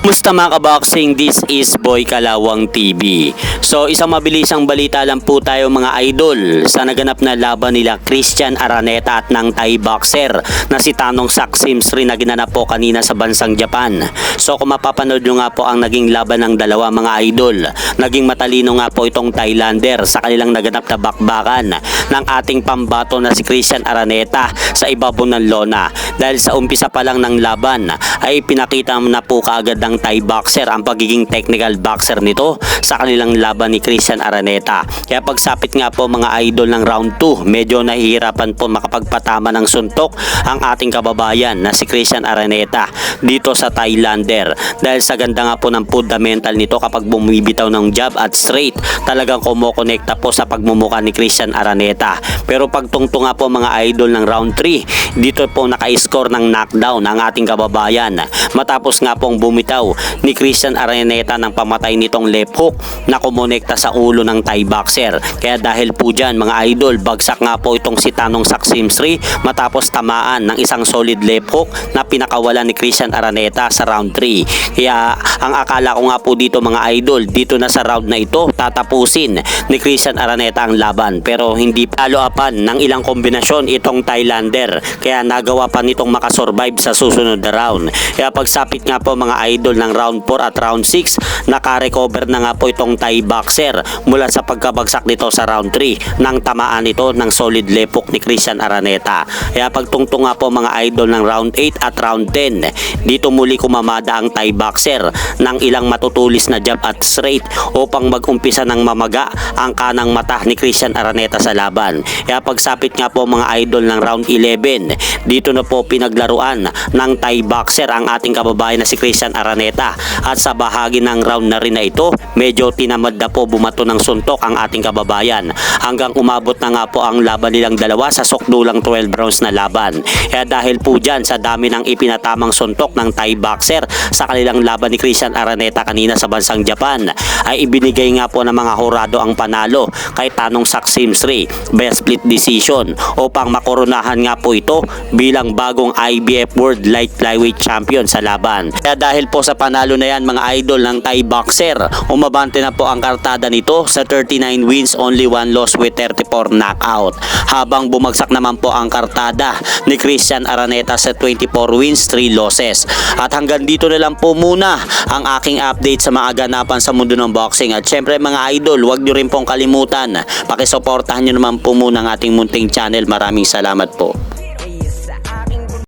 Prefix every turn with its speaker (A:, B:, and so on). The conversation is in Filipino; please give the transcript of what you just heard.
A: Kumusta mga kaboxing? This is Boy Kalawang TV. So isang mabilisang balita lang po tayo mga idol sa naganap na laban nila Christian Araneta at ng Thai boxer na si Tanong Saksimsri na ginanap po kanina sa bansang Japan. So kung mapapanood nyo nga po ang naging laban ng dalawa mga idol, naging matalino nga po itong Thailander sa kanilang naganap na bakbakan ng ating pambato na si Christian Araneta sa ibabaw ng lona. Dahil sa umpisa pa lang ng laban ay pinakita na po kaagad ng Thai boxer ang pagiging technical boxer nito sa kanilang laban ni Christian Araneta. Kaya pagsapit nga po mga idol ng round 2, medyo nahihirapan po makapagpatama ng suntok ang ating kababayan na si Christian Araneta dito sa Thailander. Dahil sa ganda nga po ng fundamental nito, kapag bumibitaw ng jab at straight, talagang kumokonekta po sa pagmumuka ni Christian Araneta. Pero pagtungtong nga po mga idol ng round 3, dito po naka-score ng knockdown ang ating kababayan matapos nga pong bumitaw ni Christian Araneta ng pamatay nitong left hook na kumonekta sa ulo ng Thai boxer. Kaya dahil po dyan mga idol, bagsak nga po itong si Tanong Saksimsri matapos tamaan ng isang solid left hook na pinakawalan ni Christian Araneta sa round 3. Kaya ang akala ko nga po dito mga idol, dito na sa round na ito tatapusin ni Christian Araneta ang laban, pero hindi follow-upan ng ilang kombinasyon itong Thailander, kaya nagawa pa nitong makasurvive sa susunod na round. Kaya pagsapit nga po mga idol ng round 4 at round 6, naka-recover na nga po itong Thai boxer mula sa pagkabagsak nito sa round 3 nang tamaan nito ng solid left hook ni Christian Araneta. Kaya pagtungtong nga po mga idol ng round 8 at round 10, dito muli kumamada ang Thai boxer ng ilang matutulis na jab at straight upang mag-umpisa ng mamaga ang kanang mata ni Christian Araneta sa laban. Kaya pagsapit nga po mga idol ng round 11, dito na po pinaglaruan ng Thai boxer ang ating kababayan na si Christian Araneta, at sa bahagi ng round na rin na ito, medyo tinamad na po bumato ng suntok ang ating kababayan hanggang umabot na nga po ang laban nilang dalawa sa sukdulang 12 rounds na laban. Kaya dahil po dyan sa dami ng ipinatamang suntok ng Thai boxer sa kanilang laban ni Christian Araneta kanina sa bansang Japan, ay ibinigay nga po ng mga hurado ang panalo kay Tanong Saksimsri by split decision upang makoronahan nga po ito bilang bagong IBF World Light Flyweight Champion sa laban. Kaya dahil po sa panalo na yan mga idol ng Thai boxer, umabante na po ang kartada nito sa 39 wins, only 1 loss with 34 knockout. Habang bumagsak naman po ang kartada ni Christian Araneta sa 24 wins, 3 losses. At hanggang dito na lang po muna ang aking update sa mga ganapan sa mundo ng boxing. At syempre mga idol, huwag nyo rin pong kalimutan, pakisuportahan nyo naman po muna ang ating munting channel. Maraming salamat po.